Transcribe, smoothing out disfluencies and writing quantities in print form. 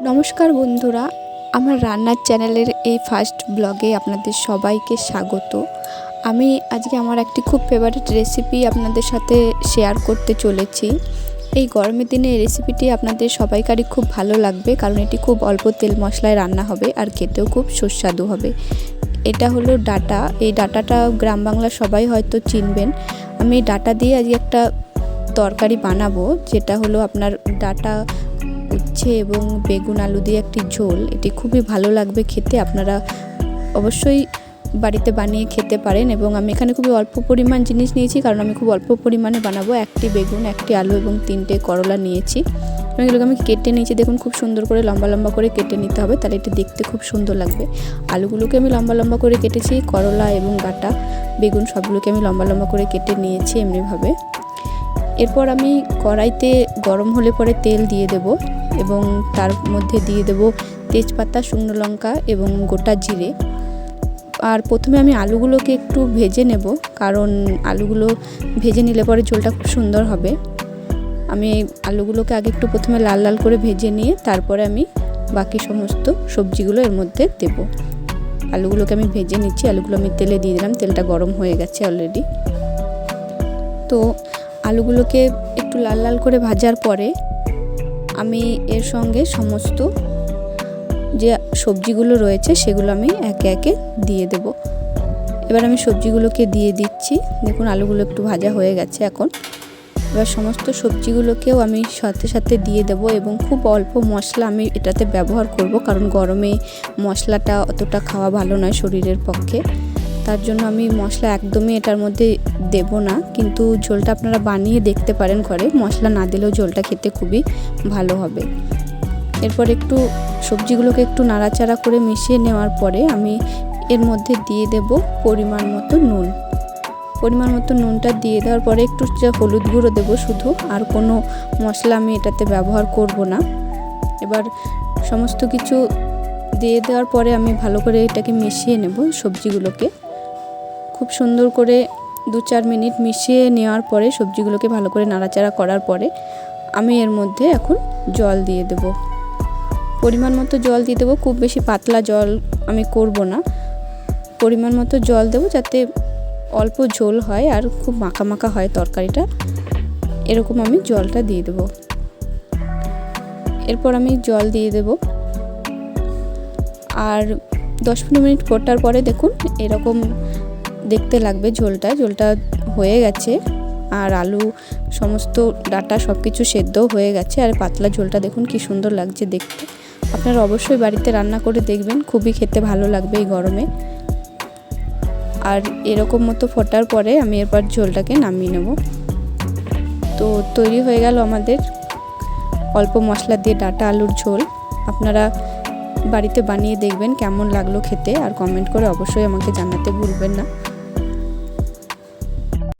নমস্কার বন্ধুরা, আমার রান্নার চ্যানেলের এই ফার্স্ট ব্লগে আপনাদের সবাইকে স্বাগত। আমি আজকে আমার একটি খুব ফেভারিট রেসিপি আপনাদের সাথে শেয়ার করতে চলেছি। এই গরমের দিনে এই রেসিপিটি আপনাদের সবাইকারই খুব ভালো লাগবে, কারণ এটি খুব অল্প তেল মশলায় রান্না হবে আর খেতেও খুব সুস্বাদু হবে। এটা হলো ডাঁটা। এই ডাঁটাটা গ্রাম বাংলার সবাই হয়তো চিনবেন। আমি এই ডাঁটা দিয়ে আজকে একটা তরকারি বানাবো, যেটা হলো আপনার ডাঁটা উচ্ছে এবং বেগুন আলু দিয়ে একটি ঝোল। এটি খুবই ভালো লাগবে খেতে, আপনারা অবশ্যই বাড়িতে বানিয়ে খেতে পারেন। এবং আমি এখানে খুবই অল্প পরিমাণ জিনিস নিয়েছি, কারণ আমি খুব অল্প পরিমাণে বানাবো। একটি বেগুন, একটি আলু এবং 3টে করলা নিয়েছি। এগুলোকে আমি কেটে নিয়েছি, দেখুন খুব সুন্দর করে লম্বা লম্বা করে কেটে নিতে হবে, তাহলে এটি দেখতে খুব সুন্দর লাগবে। আলুগুলোকে আমি লম্বা লম্বা করে কেটেছি, করলা এবং ডাঁটা বেগুন সবগুলোকে আমি লম্বা লম্বা করে কেটে নিয়েছি এমনিভাবে। এরপর আমি কড়াইতে গরম হলে পরে তেল দিয়ে দেব এবং তার মধ্যে দিয়ে দেব তেজপাতা, শুকনো লঙ্কা এবং গোটা জিরে। আর প্রথমে আমি আলুগুলোকে একটু ভেজে নেব, কারণ আলুগুলো ভেজে নিলে পরে ঝোলটা খুব সুন্দর হবে। আমি আলুগুলোকে আগে একটু প্রথমে লাল লাল করে ভেজে নিয়ে তারপরে আমি বাকি সমস্ত সবজিগুলো এর মধ্যে দেব। আলুগুলোকে আমি ভেজে নিচ্ছি, আলুগুলো আমি তেলে দিয়ে দিলাম, তেলটা গরম হয়ে গেছে অলরেডি। তো আলুগুলোকে একটু লাল লাল করে ভাজার পরে আমি এর সঙ্গে সমস্ত যে সবজিগুলো রয়েছে সেগুলো আমি একে একে দিয়ে দেব। এবার আমি সবজিগুলোকে দিয়ে দিচ্ছি। দেখুন আলুগুলো একটু ভাজা হয়ে গেছে এখন। এবার সমস্ত সবজিগুলোকেও আমি সাথে সাথে দিয়ে দেব এবং খুব অল্প মশলা আমি এটাতে ব্যবহার করব, কারণ গরমে মশলাটা অতটা খাওয়া ভালো নয় শরীরের পক্ষে। তার জন্য আমি মশলা একদমই এটার মধ্যে দেব না, কিন্তু ঝোলটা আপনারা বানিয়ে দেখতে পারেন ঘরে। মশলা না দিলেও ঝোলটা খেতে খুবই ভালো হবে। এরপর একটু সবজিগুলোকে একটু নাড়াচাড়া করে মিশিয়ে নেওয়ার পরে আমি এর মধ্যে দিয়ে দেব পরিমাণ মতো নুন। পরিমাণ মতো নুনটা দিয়ে দেওয়ার পরে একটু হলুদ গুঁড়ো দেবো শুধু, আর কোনো মশলা আমি এটাতে ব্যবহার করব না। এবার সমস্ত কিছু দিয়ে দেওয়ার পরে আমি ভালো করে এটাকে মিশিয়ে নেব সবজিগুলোকে। খুব সুন্দর করে 2-4 মিনিট মিশিয়ে নেওয়ার পরে সবজিগুলোকে ভালো করে নাড়াচাড়া করার পরে আমি এর মধ্যে এখন জল দিয়ে দেব। পরিমাণ মতো জল দিয়ে দেবো, খুব বেশি পাতলা জল আমি করব না। পরিমাণ মতো জল দেবো যাতে অল্প ঝোল হয় আর খুব মাখা মাখা হয় তরকারিটা, এরকম আমি জলটা দিয়ে দেব। এরপর আমি জল দিয়ে দেব আর 10-15 মিনিট ফোটার পরে দেখুন এরকম দেখতে লাগবে ঝোলটা হয়ে গেছে। আর আলু সমস্ত ডাঁটা সব কিছু সেদ্ধ হয়ে গেছে, আর পাতলা ঝোলটা দেখুন কি সুন্দর লাগছে দেখতে। আপনারা অবশ্যই বাড়িতে রান্না করে দেখবেন, খুবই খেতে ভালো লাগবে এই গরমে। আর এরকম মতো ফোটার পরে আমি এরপর ঝোলটাকে নামিয়ে নেব। তো তৈরি হয়ে গেল আমাদের অল্প মশলা দিয়ে ডাঁটা আলুর ঝোল। আপনারা বাড়িতে বানিয়ে দেখবেন কেমন লাগলো খেতে, আর কমেন্ট করে অবশ্যই আমাকে জানাতে ভুলবেন না।